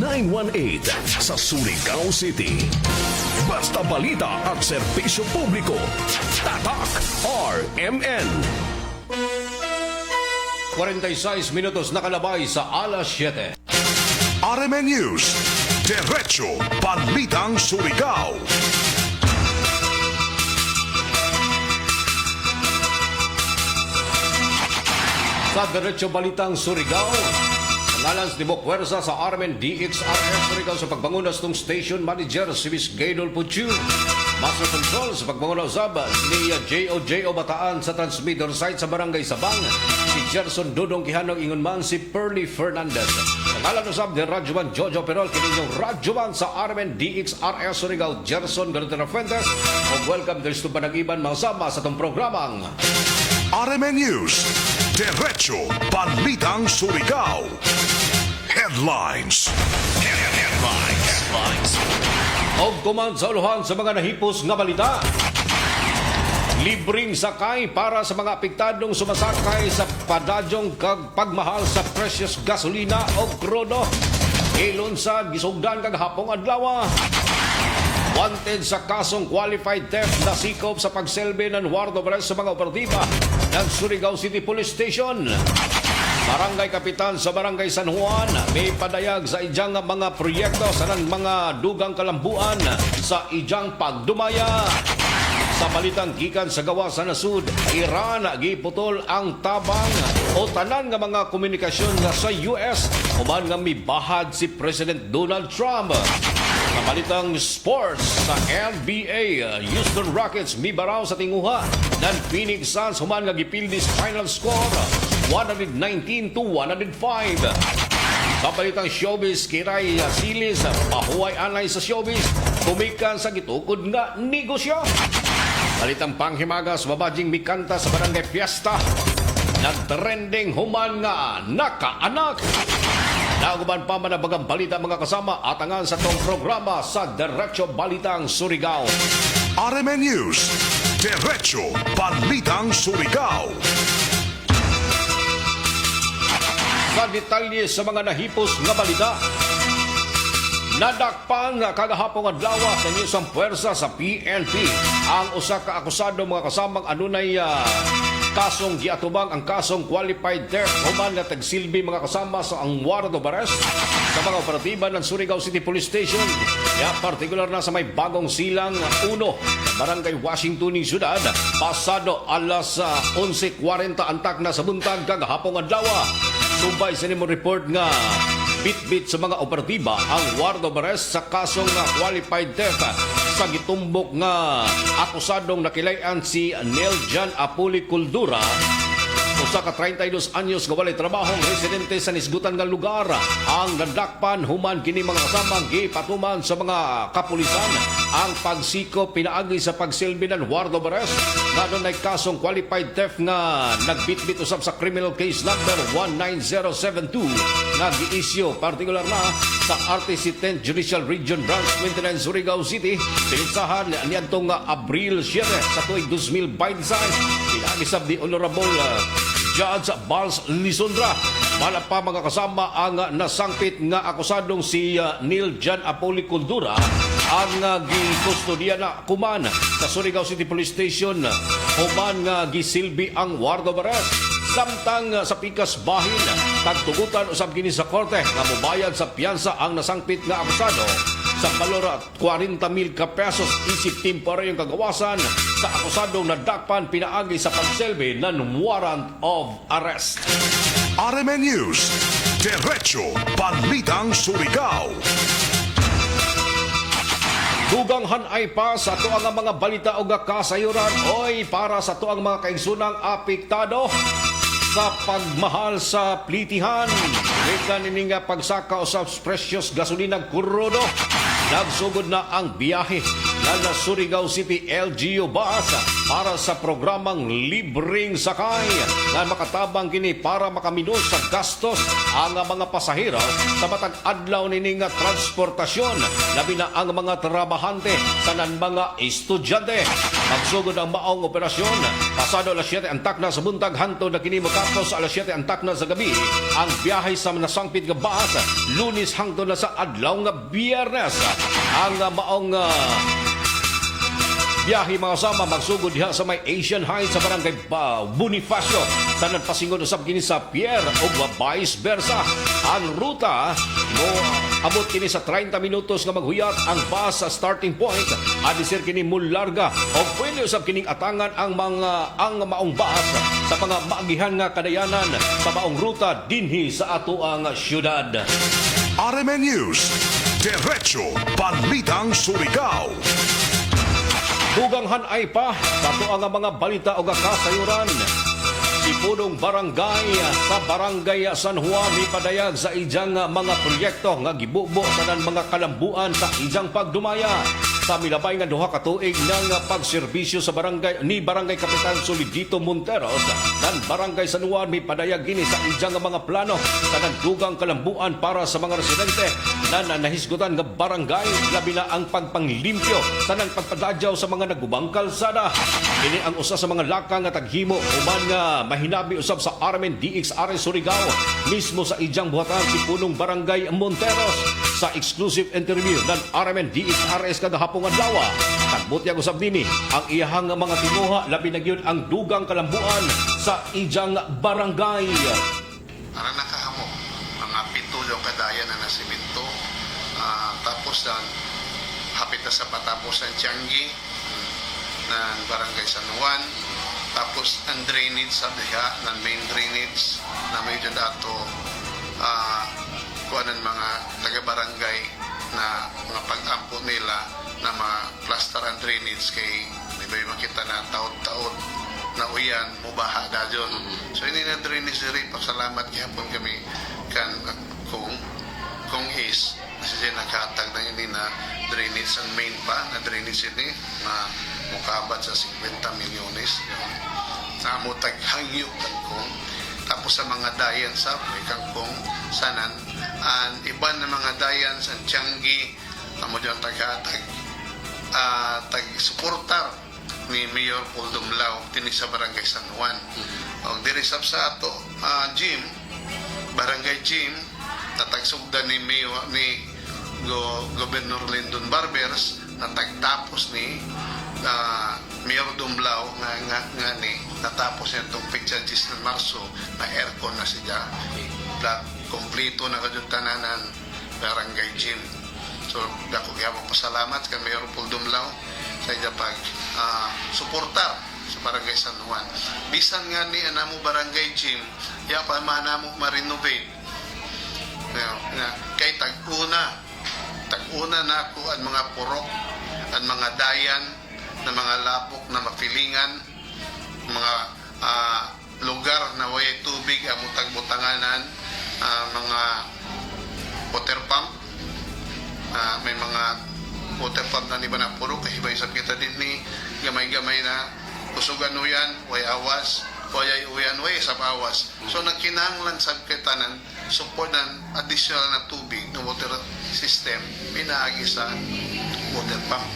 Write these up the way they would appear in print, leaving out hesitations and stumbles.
918 sa Surigao City. Basta balita at serbisyo publiko. Tatak RMN. 46 minutos nakalabay sa alas 7. RMN News. Diretso Balitang Surigao. Sa Diretso Balitang Surigao, ngalan ni Bokwersa sa RMN DXRS Surigao sa pagbangunas ng Station Manager si Miss Gaydol Puchu. Master Control sa pagbangunas ni J.O. Bataan sa transmitter site sa Barangay Sabang. Si Gerson Dudong Kihanong ingon si Pearly Fernandez. Ngalan usab ni Radyoman Jojo Perol kininyong Radyoman sa RMN DXRS Surigao Gerson Garutera Fuentes. O welcome there's to panag-iban mga sama sa itong programang RMN News. Diretso Balitang Surigao. Headlines. Headlines. Og kuman sa uluhan sa mga nahipos nga balita. Libreng sakay para sa mga apektadong sumasakay sa padadyong kag pagmahal sa precious gasolina o krudo. Ilon sa gisugdan kag hapong adlaw. Wanted sa kasong qualified theft na sikop sa pagselbe ng wardo bares sa mga operatiba ng Surigao City Police Station. Barangay Kapitan sa Barangay San Juan may padayag sa ijang mga proyekto sa mga dugang kalambuan sa ijang pagdumaya. Sa balitang gikan sa gawa sa nasud, Iran giputol ang tabang o tanan nga mga komunikasyon sa US human nga mibahad si President Donald Trump. Sa balitang sports, sa NBA, Houston Rockets mibaraw sa tinguha ng Phoenix Suns human nga gipildis final score 119-105. Sa balitang showbiz, Kiray Silis, pahuway anay sa showbiz, kumikan sa gitukod nga negosyo. Balitang panghimagas, babadjing mikanta sa Barangay Fiesta, nagtrending human nga nakaanak. Naguban pa man ang bagang balita mga kasama atangan sa tong programa sa Diretso Balitang Surigao. RMN News. Diretso Balitang Surigao. Sa detalye sa mga nahipos nga balita, nadakpan nga kagahapong adlaw sa Newsang Puwersa sa PNP ang usa ka akusado mga kasamang anunay kasong giatubang ang kasong qualified theft human nga tagsilbi mga kasama sa ang warrant of arrest sa mga operatiba ng Surigao City Police Station. Ya partikular na sa may bagong silang 1 Barangay Washington ng Syudad pasado alas 11:40 antak na sa buntag kagahapong adlaw. Sumbay sa nimo report nga bit-bit sa mga operatiba ang warrant of arrest sa kasong qualified theft sa gitumbok nga akusadong nakilayan si Neljan Apuli Kuldura, usa ka 32 anyos nga walay trabahong residente sa nisgutan nga lugar. Ang nadakpan human kini mga kasamang gipatuman sa mga kapulisan ang pagsikop pinaagi sa pagsilbi ng warrant of arrest nga dunay kasong qualified theft nga nagbitbit usab sa criminal case number 19072 nga gi-issue partikular na sa RTC 10 Judicial Region Branch 29 Surigao City pinitsahan niadtong Abril 7 sa tuig 2026 pinaagi sab ni Honorable Judge Bals Lisondra. Wala pa mga kasama ang nasangpit nga akusadong si Neil Jan Apoli Kuldura ang gikustodiya na kuman sa Surigao City Police Station human nga gisilbi ang warrant of arrest. Samtang sa pikas bahin tagtugutan usab kini sa korte nga mobayad sa piyansa ang nasangpit nga akusado sa valor 40,000 ka pesos isip temporaryong kagawasan sa akusadong nadakpan pinaagi sa pagselbi ng warrant of arrest. RMN News. Diretso Balitang Surigao. Dugang hanay pa sa tuang mga balita o kasayuran oy para sa tuang mga kaigsunang apektado sa pagmahal sa plitihan. Wika nini nga pagsaka sa precious gasolina krudo. Nagsugod na ang biyahe na Surigao City LGU bus para sa programang libreng sakay nga makatabang kini para makaminos sa gastos ang mga pasahero sa matag adlaw nining transportasyon labi na ang mga trabahante sa mga estudyante. Magsugod ang maong operasyon pasado alas 7 antak na sa buntag hantod na kini mokapos alas 7 antak na sa gabi ang biyahe sa nasangpit nga bahas Lunes hangtod na sa adlaw nga Biyernes. Ang maong biyahe mga sama magsugod diha sa may Asian Heights sa barangay Bonifacio sa nagpasingon usab kini sa Pierre o vice versa. Ang ruta mo abot kini sa 30 minutos nga maghuyat ang bus sa starting point adisir kini mularga o pwede usab kining atangan ang maong bus sa mga maagihan nga kadayanan sa maong ruta dinhi sa ato ang syudad. RMN News, Diretso Balitang Surigao. Dugang hanay pa sa ang mga balita o kasayuran. Si punong barangay sa barangay San Juan ipadayag sa ijang mga proyekto nga gibubo sa mga kalambuan sa ijang pagdumaya. Sa milabay nga duha ka tuig ng pagserbisyo sa barangay Kapitan Solidito Monteros ng barangay San Juan ipadayag gini sa ijang mga plano sa nagdugang kalambuan para sa mga residente na nahisgutan nga barangay labi na ang pagpanglimpyo sa nang pagpadadyaw sa mga nagubang kalsada. Kini ang usa sa mga laka nga taghimo uman nga mahinabi usab sa RMN DXRS Surigao mismo sa ijang buhatan si punong barangay Monteros sa exclusive interview ng RMN DXRS kagahapon adlaw. Tagbutyag usab nini ang iyahang mga tinuha labi na gyud ang dugang kalambuan sa ijang barangay. Para nakahamok mga pitulong kadaya na nasimento, tapos hapit na sa patapos ang Tianggi ng barangay San Juan, tapos ang drainage sa diha ng main drainage na medyo dato kuanan mga taga-barangay na mga pag-ampo nila na ma-plaster ang drainage kay di ba yung makita na taon-taon na uyan, mubaha na dyan. So ini na drainage diri, pasalamat gihapon kami kan kung is kasi siya nakahatag na ini na drainage ang main pa na drainage ini na mukabat sa 50 milyones na mutag hangyo kangkong. Tapos sa mga dayan sa may kangkong sanan ang iban na mga dayan sa Tianggi amo dyan tag-suportar ni Mayor Paul Dumlao tinig sa barangay San Juan. O dirisap sa ato gym, barangay gym na tagsugdan ni Mayor ni Governor Lyndon Barbers na tagtapos ni Mayor Dumlao nga ni natapos niya itong picture ng Marso na aircon na siya flat kompleto na kadyutananan barangay gym. So dako gyapon pasalamat kay Mayor Paul Dumlao sa iya pag suportar sa barangay San Juan. Bisan nga ni anamo barangay gym ya pa manamo ma-renovate nga kay tag-una na ako ang mga purok ang mga dayan na mga lapok na mapilingan mga lugar na way tubig ang tagbutanganan mga water pump may mga water pump na iba na purok iba isap kita din ni gamay-gamay na kusugan uyan way awas way uyan way isap awas so nagkinahanglan sa kitanan support ng additional na tubig ng water system pinaagi sa water pump.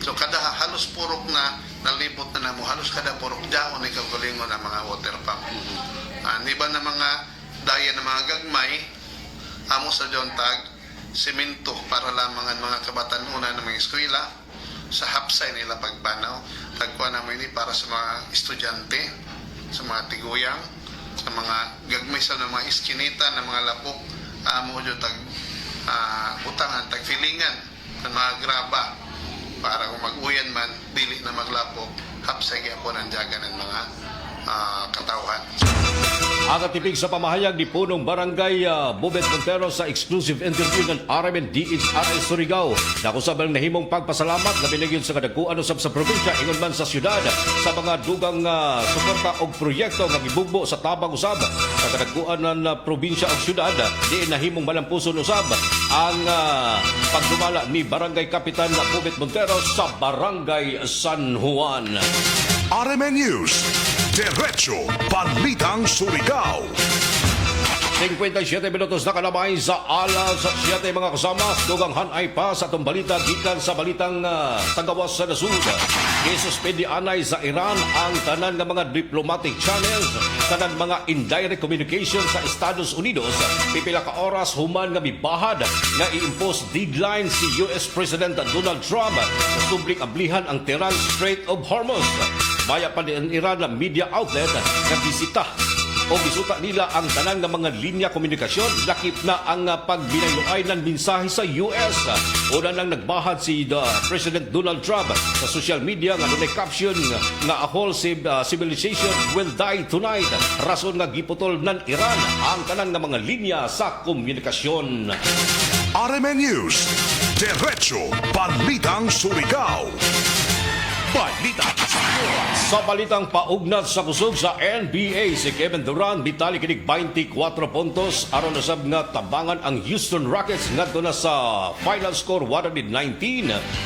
So kada halos purok na nalibot na namo halos kada purok daon ni kagalingon ng mga water pump. Iba na mga daya na mga gagmay amo sa jontag semento para lamang ang mga kabataan una ng mga eskwela sa hapsay nila pagbanaw tagkuha namin ini para sa mga estudyante sa mga tiguyang sa mga gagmay sa mga iskinita na mga lapok amo jo tag utangan tag filingan ng mga graba para kung mag-uyan man, dili na maglapok, hapsay gyapon ang jaga ng mga katawhan. Ang atipig sa pamahayag ni punong barangay Bobet Montero sa exclusive interview ng RMN DXRS Surigao na kusabang nahimong pagpasalamat na binigyan sa kadagkuan usab sa probinsya ingon man sa syudad sa mga dugang suporta og proyekto nga gibugbo sa tabang usab sa kadagkuan ng probinsya ug syudad di nahimong malampuson usab ang pagdumala ni Barangay Kapitan Bobet Montero sa Barangay San Juan. RMN News. Diretso Balitang Surigao. 57 minutos na kalamay sa alas 7 mga kasama. Dugang hanay pa sa itong balita gikan sa balitang tagawas sa nasud. Isuspindi anay sa Iran ang tanan ng mga diplomatic channels, tanan mga indirect communication sa Estados Unidos. Pipila ka oras human nga mibahad nga i-impose deadline si US President Donald Trump sa subling ablihan ang Tehran Strait of Hormuz. Maya pa din Iran na media outlet na bisita o gisuta nila ang tanan ng mga linya komunikasyon, lakip na ang pagbinayloay ng mensahe sa US. Una nang nagbahad si President Donald Trump sa social media nga dunay caption nga a whole civilization will die tonight. Rason nga giputol ng Iran ang tanan ng mga linya sa komunikasyon. RMN News. Diretso Balitang Surigao. Balitang Sa balitang paugnat sa kusog sa NBA, si Kevin Durant bitali kinig 24 puntos aron usab nga tabangan ang Houston Rockets ngadto na sa final score 119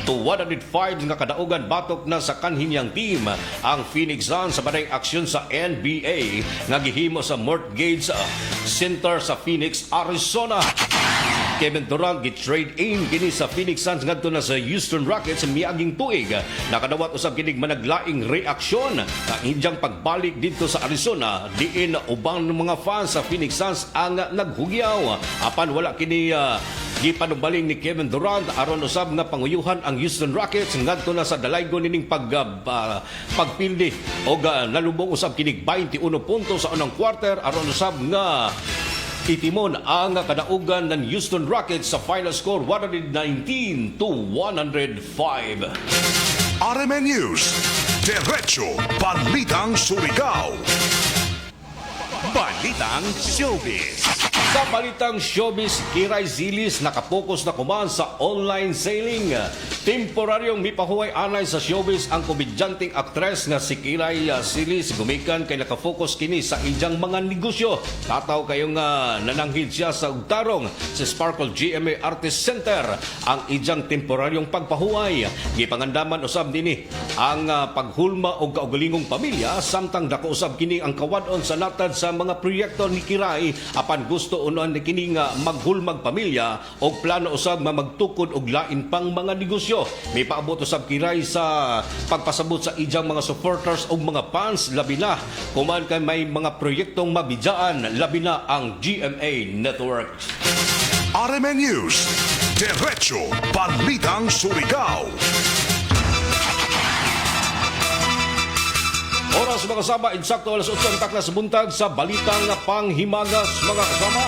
to 105 nga kadaugan batok na sa kanhinyang team ang Phoenix Suns sa baday aksyon sa NBA nga gihimo sa Mortgage Center sa Phoenix, Arizona. Kevin Durant gitrade in kini sa Phoenix Suns ngadto na sa Houston Rockets miaging tuig. Nakadawat usab kinig managlaing reaksyon ang inyang pagbalik dito sa Arizona diin ubang mga fans sa Phoenix Suns ang naghugyaw apan wala kini gipanubaling ni Kevin Durant aron usab nga panguyuhan ang Houston Rockets ngadto na sa dalaygon nining pagpildi og nalubong usab kinig 21 puntos sa unang quarter aron usab nga itimon ang kadaugan ng Houston Rockets sa final score 119 to 105. RMN News. Diretso Balitang Surigao. Balitang Showbiz. Sa balitang showbiz, Kiray Zilis nakapokus na kuman sa online selling. Temporaryong mipahuway anay sa showbiz ang komedyanteng aktres nga si Kiray Zilis gumikan kay nakafokus kini sa iyang mga negosyo. Tataw kayong nananghid siya sa ugtarong sa Sparkle GMA Artist Center ang iyang temporaryong pagpahuway. Gipangandaman usab dinhi ang paghulma og kaugalingong pamilya samtang dako usab kini ang kawadon sa natad sa mga proyekto ni Kiray apan gusto unon ni kini nga maghulmag pamilya og plano usab nga magtukod og lain pang mga negosyo. May paabot usab Kiray sa pagpasabot sa iyang mga supporters og mga fans labi na kuman kay may mga proyektong mabidyaan labi na ang GMA Network. RMN News. Diretso Balitang Surigao. Oras mga kasama, insakto alas 8 ang taklas buntag sa balitang panghimagas mga kasama.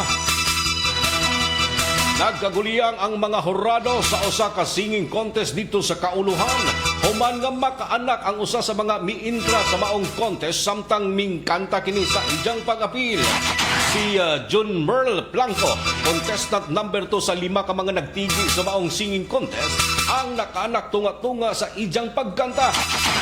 Nagkaguliyang ang mga horado sa usa ka singing contest dito sa Kauluhan. Human nga makaanak ang usa sa mga miintra sa maong contest samtang mingkanta kini sa iyang pag-apil. Si John Merle Blanco, contestant number 2 sa 5 ka mga nagtigi sa maong singing contest, ang nakaanak tunga-tunga sa iyang pagkanta.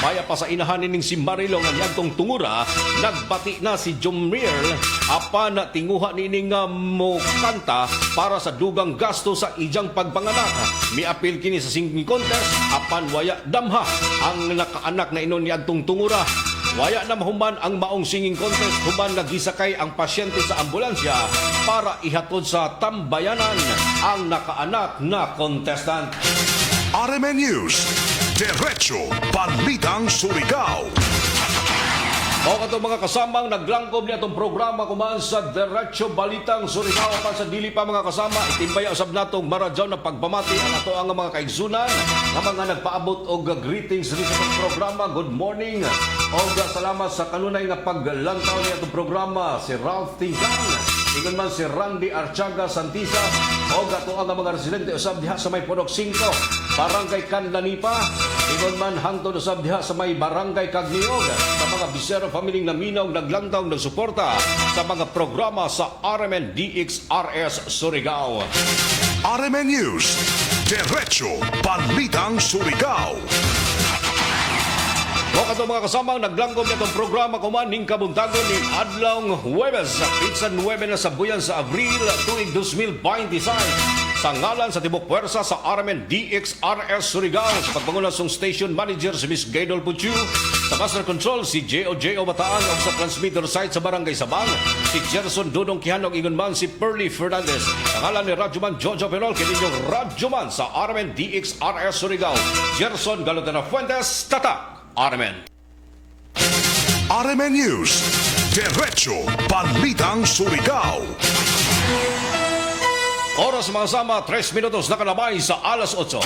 Maya pa sa inahanin ning si Marilong ang yagtong tungura, nagbati na si John Merle apan tinguha nining mo kanta para sa dugang gasto sa iyang pagpanganak. Miapil kini sa singing contest apan waya damha ang nakaanak na inon niadtong tungura. Waya na mahuman ang maong singing contest human nagisakay ang pasyente sa ambulansya para ihatod sa tambayanan ang nakaanak na contestant. RMN News. Diretso Balitang Surigao. O kato mga kasamang naglangkob niya itong programa kumaan sa Diretso Balitang Surigao pa sa dili pa mga kasama itimbaya usab natong maradyaw na pagpamati ang ato ang mga kaigsunan nga mga nagpaabot og greetings rin sa itong programa. Good morning o salamat sa kanunay nga paglantaw niya itong programa si Ralph Tingkang. Ingon man si Randy Archaga Santisa o gato ang mga residente usab diha sa may Purok 5 Barangay Canlanipa. Ingon man hangtod usab diha sa may Barangay Cagniog sa mga bisero family na minaw naglantaw ng suporta sa mga programa sa RMN DXRS Surigao. RMN News. Diretso Balitang Surigao. O kato mga kasamang naglangkob nitong programa kuman ning kabuntagon ni adlawng Huwebes Pizza 9 na sa buyan sa Abril tuig 2026 sa ngalan sa Tibok Puwersa sa RMN DXRS Surigao sa pagpangunan song station manager si Miss Gaydol Puchu Sa Master Control, si J.O. Bataan o sa transmitter site sa Barangay Sabang, si Gerson Dudong Kihanog, ingon man si Perly Fernandez. Ang ni Radyoman Jojo Perol, kininyong Radyoman sa RMN DXRS Surigao. Gerson Galotena Fuentes, Tatak, RMN. RMN News, Diretso Balitang Surigao. Oras mga sama, 3 minutos na kalabay sa alas 8.